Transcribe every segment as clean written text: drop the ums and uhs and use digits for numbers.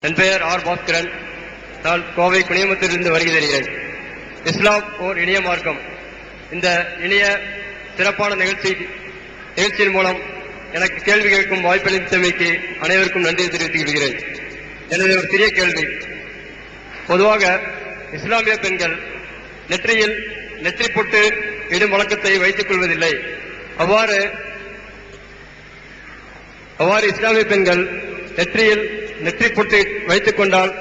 என் பெயர் ஆர் பாஸ்கரன். நான் கோவை குனியமுத்திலிருந்து வருகை தருகிறேன். இஸ்லாம் ஓர் இனிய மார்க்கம். இந்த இனிய சிறப்பான நிகழ்ச்சியின் மூலம் எனக்கு கேள்வி கேட்கும் வாய்ப்பளித்தமைக்கு அனைவருக்கும் நன்றி தெரிவித்துக் கொள்கிறேன். எனது ஒரு சிறிய கேள்வி. பொதுவாக இஸ்லாமிய பெண்கள் நெற்றியில் நெற்றி பொட்டு இடும் வழக்கத்தை வைத்துக் கொள்வதில்லை. அவ்வாறு இஸ்லாமிய பெண்கள் நெற்றியில் நெற்றி பொட்டு வைத்துக் கொண்டால்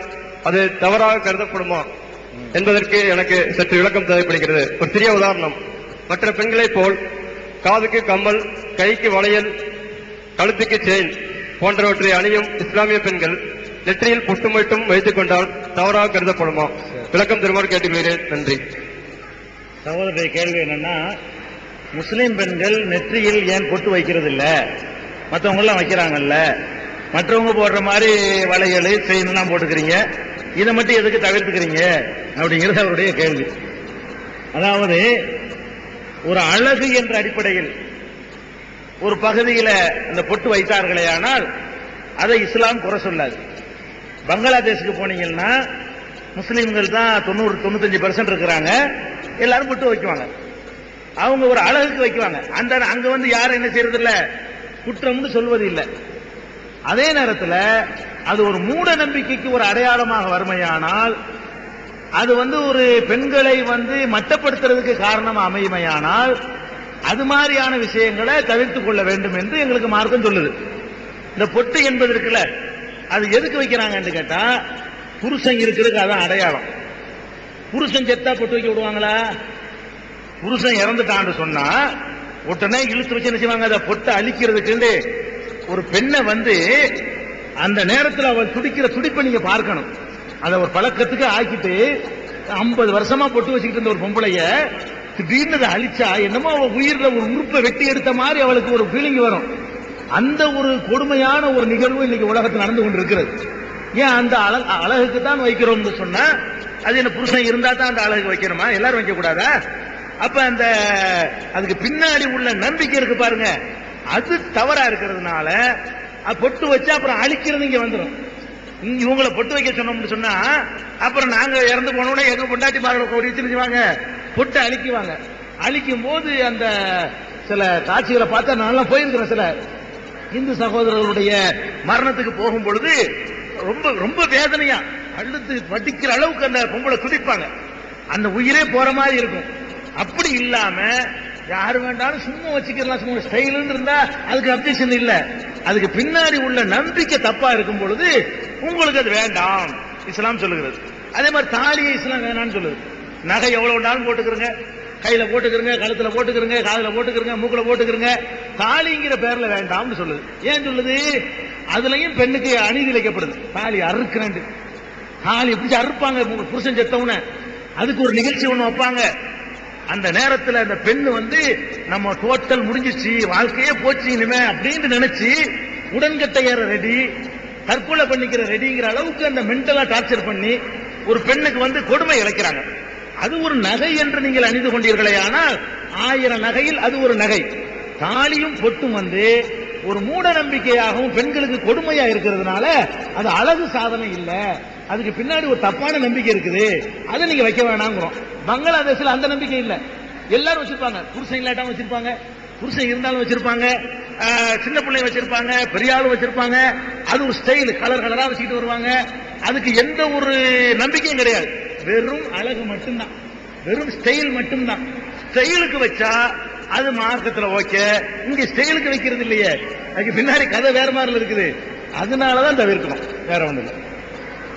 அது தவறாக கருதப்படுமா என்பதற்கு எனக்கு சற்று விளக்கம் தேவைப்படுகிறது. ஒரு சிறிய உதாரணம். மற்ற பெண்களைப் போல் காதுக்கு கம்மல், கைக்கு வளையல், கழுத்துக்கு செயின் போன்றவற்றை அணியும் இஸ்லாமிய பெண்கள் நெற்றியில் பொட்டு மட்டும் வைத்துக் கொண்டால் தவறாக கருதப்படுமா? விளக்கம் தருமாறு கேட்டுக்கொள்கிறேன். நன்றி. சகோதரருடைய கேள்வி என்னன்னா, முஸ்லிம் பெண்கள் நெற்றியில் ஏன் பொட்டு வைக்கிறது இல்ல, மற்றவங்க எல்லாம் வைக்கிறாங்கல்ல, மற்றவங்க போடுற மாதிரி வளையல் செயின் எல்லாம் போட்டுக்கிறீங்க, இதை மட்டும் எதுக்கு தவிர்த்துக்கிறீங்க அப்படிங்கிறது அவருடைய கேள்வி. அதாவது ஒரு அழகு என்ற அடிப்படையில் ஒரு பகுதியில அந்த பொட்டு வைத்தார்களே ஆனால் அதை இஸ்லாம் குறை சொல்லாது. பங்களாதேஷுக்கு போனீங்கன்னா முஸ்லீம்கள் தான் 90-95% இருக்கிறாங்க, எல்லாரும் பொட்டு வைக்குவாங்க. அவங்க ஒரு அழகுக்கு வைக்குவாங்க. அங்க வந்து யாரும் என்ன செய்யறது இல்ல, குற்றம்னு சொல்வது இல்லை. அதே நேரத்தில் அது ஒரு மூட நம்பிக்கைக்கு ஒரு அடையாளமாக வறுமையானால், அது வந்து ஒரு பெண்களை வந்து மட்டப்படுத்துறதுக்கு காரணம் அமையுமையானால், அது மாதிரியான விஷயங்களை தவிர்த்துக் கொள்ள வேண்டும் என்று எங்களுக்கு மார்க்கம் சொல்லுது. இந்த பொட்டு என்பது இருக்குல்ல, அது எதுக்கு வைக்கிறாங்கன்னு கேட்டா, புருஷன் இருக்கிறதுக்கு அதான் அடையாளம். புருஷன் செத்தா பொட்டு வைக்க விடுவாங்களா? புருஷன் இறந்துட்டான்னு சொன்னா உடனே இழுத்து வச்சு என்ன செய்வாங்க, அதை பொட்டை அழிக்கிறதுக்கு. ஒரு பெண்ணை வந்து அந்த நேரத்தில் அவள் துடிக்கிற துடிப்பை நீங்க பார்க்கணும். அதை ஒரு பழக்கத்துக்கு ஆக்கிட்டு 50 வருஷமா பொட்டு வச்சுக்கிட்டு இருந்த ஒரு பொம்பளைய திடீர்னு அதை அழிச்சா என்னமோ அவள் உயிரில் ஒரு உறுப்பை வெட்டி எடுத்த மாதிரி அவளுக்கு ஒரு ஃபீலிங் வரும். அந்த ஒரு கொடுமையான ஒரு நிகழ்வு இன்னைக்கு உலகத்தில் நடந்து கொண்டிருக்கிறது. ஏன் அந்த அழகுக்கு தான் வைக்கிறோம்னு சொன்னா, அது என்ன புருஷன் இருந்தா தான் அந்த அழகுக்கு வைக்கணுமா? எல்லாரும் வைக்க கூடாதா? அப்ப அந்த அதுக்கு பின்னாடி உள்ள நம்பிக்கை இருக்கு பாருங்க, அது தவறா இருக்கிறதுனால பொட்டு வச்சா அப்புறம் அழிக்கிறது இங்க வந்துடும். இவங்களை பொட்டு வைக்க சொன்னோம்னு சொன்னா அப்புறம் நாங்க இறந்து போனோம்னா எங்க பொண்டாட்டி மாறுவாங்க, பொட்டு அழிக்குவாங்க. அழிக்கும் போது அந்த சில காட்சிகளை பார்த்தா நல்லா போயிருக்கிறேன். சில இந்து சகோதரர்களுடைய மரணத்துக்கு போகும் பொழுது ரொம்ப ரொம்ப வேதனையா அழுத்து வடிக்கிற அளவுக்கு அந்த பொம்பளை துடிப்பாங்க. அந்த உயிரே போற மாதிரி இருக்கும். அப்படி இல்லாம யாரு வேண்டாலும் சும்மா வச்சுக்கலாம், சும்மா ஸ்டைல் இருந்தா அதுக்கு அப்ஜெக்ஷன் இல்ல. அதுக்கு பின்னாடி உள்ள நம்பிக்கை தப்பா இருக்கும் பொழுது உங்களுக்கு அது வேண்டாம் இஸ்லாம் சொல்லுகிறது. அதே மாதிரி தாலியை இஸ்லாம் வேணாம்னு சொல்லுது. நகை எவ்வளவு வேணாலும் போட்டுக்கிறங்க, கையில போட்டுக்கிறங்க, கழுத்துல போட்டுக்கிறங்க, காதுல போட்டுக்கிறங்க, மூக்குல போட்டுக்கிறங்க, தாலிங்கிற பேர்ல வேண்டாம்னு சொல்லுது. ஏன் சொல்லுது? அதுலயும் பெண்ணுக்கு அநீதி இழைக்கப்படுது. தாலி அறுக்கிறேன், தாலி எப்படி அறுப்பாங்க புருஷன் செத்தவன, அதுக்கு ஒரு நிகழ்ச்சி ஒண்ணு வைப்பாங்க. அந்த நேரத்தில் அந்த பெண் வந்து நம்ம டோட்டல் முடிஞ்சிச்சு, வாழ்க்கையே போச்சு இனிமே அப்படின்னு நினைச்சு உடன்கட்டை ஏற ரெடி, தற்கொலை பண்ணிக்கிற ரெடிங்கிற அளவுக்கு அந்த மென்டலா டார்ச்சர் பண்ணி ஒரு பெண்ணுக்கு வந்து கொடுமை இழைக்கிறாங்க. அது ஒரு நகை என்று நீங்கள் அணிந்து கொண்டீர்களே, ஆனால் 1000 நகையில் அது ஒரு நகை. தாலியும் பொட்டும் வந்து ஒரு மூட நம்பிக்கையாகவும் பெண்களுக்கு கொடுமையா இருக்கிறதுனால அது அழகு சாதனை இல்ல, அதுக்கு பின்னாடி ஒரு தப்பான நம்பிக்கை இருக்குது, அதை நீங்க வைக்க வேணாங்கிறோம். பங்களாதேஷ்ல அந்த நம்பிக்கை இல்ல, எல்லாரும் வச்சிருப்பாங்க. புருஷன் இல்லாட்டாலும் வச்சிருப்பாங்க, புருஷன் இருந்தாலும் வச்சிருப்பாங்க, சின்ன பிள்ளைங்க வச்சிருப்பாங்க, பெரிய ஆளும் வச்சிருப்பாங்க. அது ஒரு ஸ்டைல், கலர் கலரா வச்சுக்கிட்டு வருவாங்க. அதுக்கு எந்த ஒரு நம்பிக்கையும் கிடையாது, வெறும் அழகு மட்டும்தான், வெறும் ஸ்டைல் மட்டும்தான். ஸ்டைலுக்கு வச்சா அது மார்க்கத்துல ஓகே, இங்க ஸ்டைலுக்கு வைக்கிறது இல்லையே, அதுக்கு பின்னாடி கதை வேற மாதிரி இருக்குது. அதனாலதான் தவிர்க்கணும், வேற ஒண்ணு இல்லை.